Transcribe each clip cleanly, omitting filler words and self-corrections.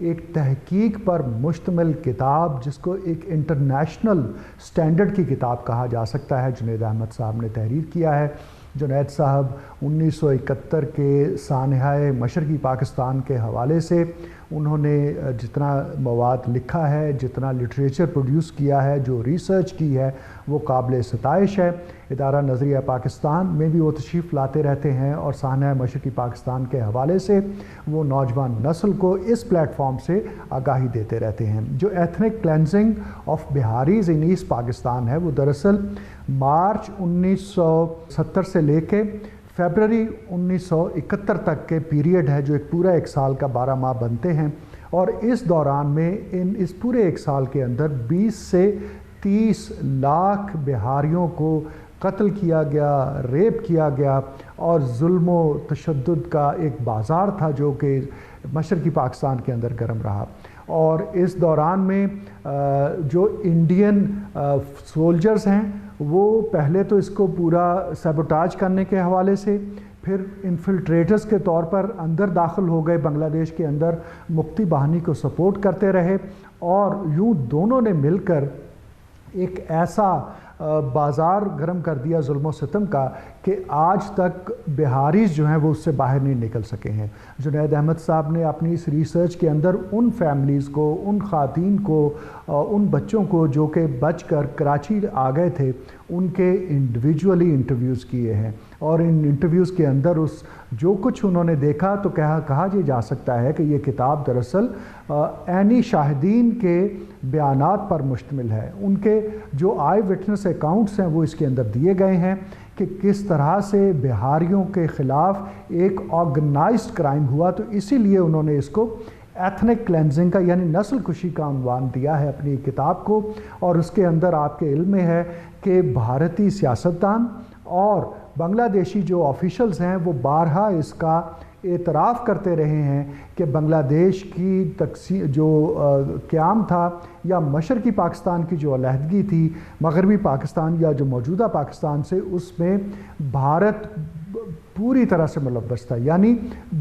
ایک تحقیق پر مشتمل کتاب، جس کو ایک انٹرنیشنل سٹینڈرڈ کی کتاب کہا جا سکتا ہے، جنید احمد صاحب نے تحریر کیا ہے۔ جنید صاحب 1971 کے سانحۂ مشرقی پاکستان کے حوالے سے انہوں نے جتنا مواد لکھا ہے، جتنا لٹریچر پروڈیوس کیا ہے، جو ریسرچ کی ہے، وہ قابل ستائش ہے۔ ادارہ نظریہ پاکستان میں بھی وہ تشریف لاتے رہتے ہیں اور سانحۂ مشرقی پاکستان کے حوالے سے وہ نوجوان نسل کو اس پلیٹ فارم سے آگاہی دیتے رہتے ہیں۔ جو ethnic cleansing of Biharis in East Pakistan ہے، وہ دراصل مارچ 1970 سے لے کے فیبرری 1971 تک کے پیریڈ ہے، جو ایک پورا ایک سال کا 12 ماہ بنتے ہیں، اور اس دوران میں اس پورے ایک سال کے اندر 20 سے 30 لاکھ بہاریوں کو قتل کیا گیا، ریپ کیا گیا، اور ظلم و تشدد کا ایک بازار تھا جو کہ مشرقی پاکستان کے اندر گرم رہا۔ اور اس دوران میں جو انڈین سولجرز ہیں، وہ پہلے تو اس کو پورا سیبوٹاج کرنے کے حوالے سے، پھر انفلٹریٹرز کے طور پر اندر داخل ہو گئے بنگلہ دیش کے اندر، مکتی باہنی کو سپورٹ کرتے رہے، اور یوں دونوں نے مل کر ایک ایسا بازار گرم کر دیا ظلم و ستم کا کہ آج تک بہاریز جو ہیں وہ اس سے باہر نہیں نکل سکے ہیں۔ جنید احمد صاحب نے اپنی اس ریسرچ کے اندر ان فیملیز کو، ان خواتین کو، ان بچوں کو جو کہ بچ کر کراچی آ گئے تھے، ان کے انڈیویجولی انٹرویوز کیے ہیں، اور ان انٹرویوز کے اندر جو کچھ انہوں نے دیکھا تو کہا جا سکتا ہے کہ یہ کتاب دراصل عینی شاہدین کے بیانات پر مشتمل ہے۔ ان کے جو آئی وٹنس اکاؤنٹس ہیں وہ اس کے اندر دیے گئے ہیں کہ کس طرح سے بہاریوں کے خلاف ایک آرگنائزڈ کرائم ہوا، تو اسی لیے انہوں نے اس کو ایتھنک کلینزنگ کا یعنی نسل کشی کا عنوان دیا ہے اپنی کتاب کو۔ اور اس کے اندر آپ کے علم میں ہے کہ بھارتی سیاستدان اور بنگلہ دیشی جو آفیشلز ہیں وہ بارہا اس کا اعتراف کرتے رہے ہیں کہ بنگلہ دیش کی جو قیام تھا، یا مشرقی پاکستان کی جو علیحدگی تھی مغربی پاکستان یا جو موجودہ پاکستان سے، اس میں بھارت پوری طرح سے ملوث تھا۔ یعنی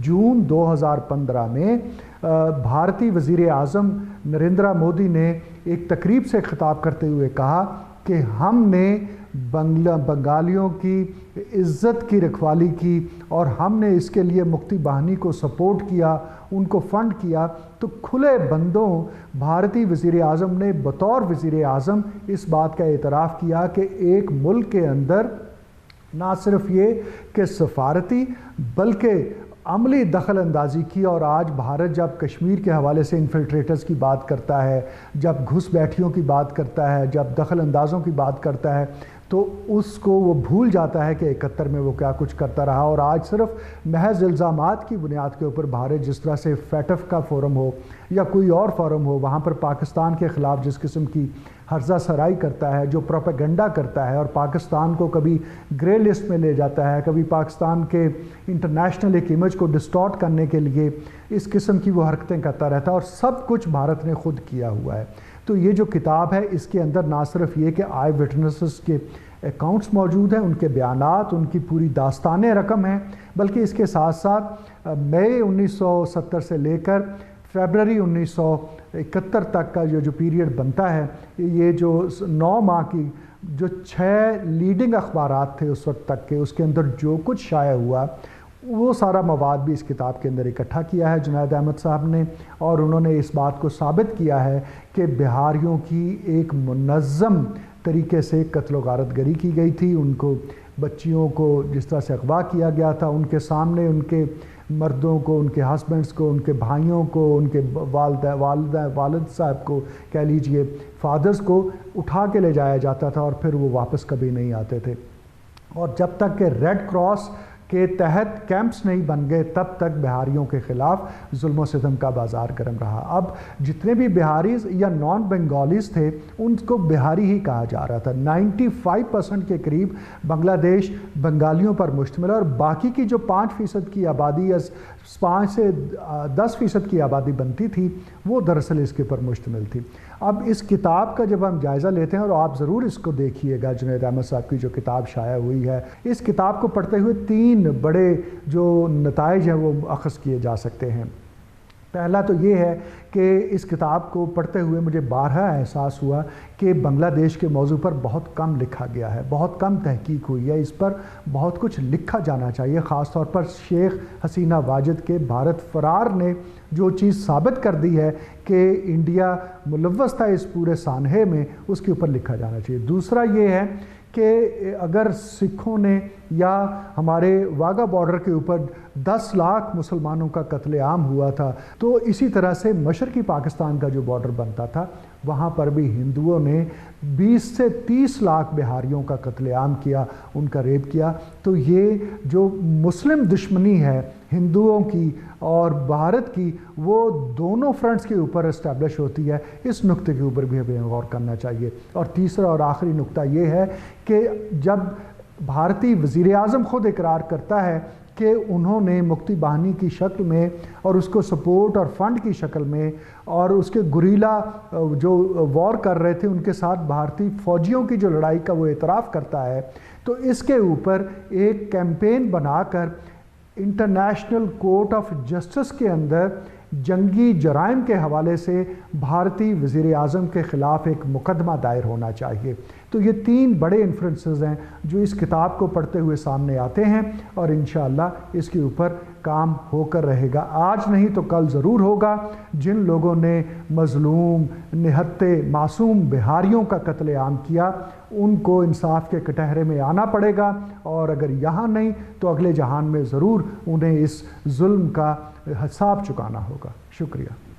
جون 2015 میں بھارتی وزیر اعظم نریندرا مودی نے ایک تقریب سے خطاب کرتے ہوئے کہا کہ ہم نے بنگالیوں کی عزت کی رکھوالی کی، اور ہم نے اس کے لیے مکتی باہنی کو سپورٹ کیا، ان کو فنڈ کیا۔ تو کھلے بندوں بھارتی وزیر اعظم نے بطور وزیر اعظم اس بات کا اعتراف کیا کہ ایک ملک کے اندر نہ صرف یہ کہ سفارتی بلکہ عملی دخل اندازی کی، اور آج بھارت جب کشمیر کے حوالے سے انفلٹریٹرز کی بات کرتا ہے، جب گھس بیٹھیوں کی بات کرتا ہے، جب دخل اندازوں کی بات کرتا ہے، تو اس کو وہ بھول جاتا ہے کہ 71 میں وہ کیا کچھ کرتا رہا۔ اور آج صرف محض الزامات کی بنیاد کے اوپر بھارت جس طرح سے فیٹف کا فورم ہو یا کوئی اور فورم ہو، وہاں پر پاکستان کے خلاف جس قسم کی ہرزہ سرائی کرتا ہے، جو پروپیگنڈا کرتا ہے، اور پاکستان کو کبھی گرے لسٹ میں لے جاتا ہے، کبھی پاکستان کے انٹرنیشنل ایک امیج کو ڈسٹارٹ کرنے کے لیے اس قسم کی وہ حرکتیں کرتا رہتا ہے، اور سب کچھ بھارت نے خود کیا ہوا ہے۔ تو یہ جو کتاب ہے، اس کے اندر نہ صرف یہ کہ آئی وٹنسز کے اکاؤنٹس موجود ہیں، ان کے بیانات، ان کی پوری داستان رقم ہیں، بلکہ اس کے ساتھ ساتھ مئی 1970 سے لے کر فیبرری 1971 تک کا جو پیریڈ بنتا ہے، یہ جو 9 ماہ کی جو 6 لیڈنگ اخبارات تھے اس وقت تک کے، اس کے اندر جو کچھ شائع ہوا، وہ سارا مواد بھی اس کتاب کے اندر اکٹھا کیا ہے جنید احمد صاحب نے، اور انہوں نے اس بات کو ثابت کیا ہے کہ بہاریوں کی ایک منظم طریقے سے قتل و غارت گری کی گئی تھی۔ ان کو بچیوں کو جس طرح سے اغوا کیا گیا تھا، ان کے سامنے ان کے مردوں کو، ان کے ہسبینڈز کو، ان کے بھائیوں کو، ان کے والد صاحب کو کہہ لیجئے، فادرز کو اٹھا کے لے جایا جاتا تھا، اور پھر وہ واپس کبھی نہیں آتے تھے۔ اور جب تک کہ ریڈ کراس کے تحت کیمپس نہیں بن گئے، تب تک بہاریوں کے خلاف ظلم و ستم کا بازار گرم رہا۔ اب جتنے بھی بہاریز یا نان بنگالیز تھے، ان کو بہاری ہی کہا جا رہا تھا۔ 95% کے قریب بنگلہ دیش بنگالیوں پر مشتمل ہے، اور باقی کی جو 5% کی آبادی یا 5 سے 10% کی آبادی بنتی تھی، وہ دراصل اس کے پر مشتمل تھی۔ اب اس کتاب کا جب ہم جائزہ لیتے ہیں، اور آپ ضرور اس کو دیکھیے گا، جنید احمد صاحب کی جو کتاب شائع ہوئی ہے، اس کتاب کو پڑھتے ہوئے 3 بڑے جو نتائج ہیں وہ اخذ کیے جا سکتے ہیں۔ پہلا تو یہ ہے کہ اس کتاب کو پڑھتے ہوئے مجھے بارہا احساس ہوا کہ بنگلہ دیش کے موضوع پر بہت کم لکھا گیا ہے، بہت کم تحقیق ہوئی ہے، اس پر بہت کچھ لکھا جانا چاہیے، خاص طور پر شیخ حسینہ واجد کے بھارت فرار نے جو چیز ثابت کر دی ہے کہ انڈیا ملوث تھا اس پورے سانحے میں، اس کے اوپر لکھا جانا چاہیے۔ دوسرا یہ ہے کہ اگر سکھوں نے یا ہمارے واگا بارڈر کے اوپر 10 لاکھ مسلمانوں کا قتل عام ہوا تھا، تو اسی طرح سے مشرقی پاکستان کا جو بارڈر بنتا تھا وہاں پر بھی ہندوؤں نے 20 سے 30 لاکھ بہاریوں کا قتل عام کیا، ان کا ریپ کیا۔ تو یہ جو مسلم دشمنی ہے ہندوؤں کی اور بھارت کی، وہ دونوں فرنٹس کے اوپر اسٹیبلش ہوتی ہے، اس نقطے کے اوپر بھی ہمیں غور کرنا چاہیے۔ اور تیسرا اور آخری نقطہ یہ ہے کہ جب بھارتی وزیر اعظم خود اقرار کرتا ہے کہ انہوں نے مکتی باہنی کی شکل میں اور اس کو سپورٹ اور فنڈ کی شکل میں اور اس کے گریلا جو وار کر رہے تھے ان کے ساتھ بھارتی فوجیوں کی جو لڑائی کا وہ اعتراف کرتا ہے، تو اس کے اوپر ایک کیمپین بنا کر انٹرنیشنل کورٹ آف جسٹس کے اندر جنگی جرائم کے حوالے سے بھارتی وزیر اعظم کے خلاف ایک مقدمہ دائر ہونا چاہیے۔ تو یہ 3 بڑے انفرنسز ہیں جو اس کتاب کو پڑھتے ہوئے سامنے آتے ہیں، اور انشاءاللہ اس کے اوپر کام ہو کر رہے گا۔ آج نہیں تو کل ضرور ہوگا۔ جن لوگوں نے مظلوم نہتے معصوم بہاریوں کا قتل عام کیا ان کو انصاف کے کٹہرے میں آنا پڑے گا، اور اگر یہاں نہیں تو اگلے جہان میں ضرور انہیں اس ظلم کا حساب چکانا ہوگا۔ شکریہ۔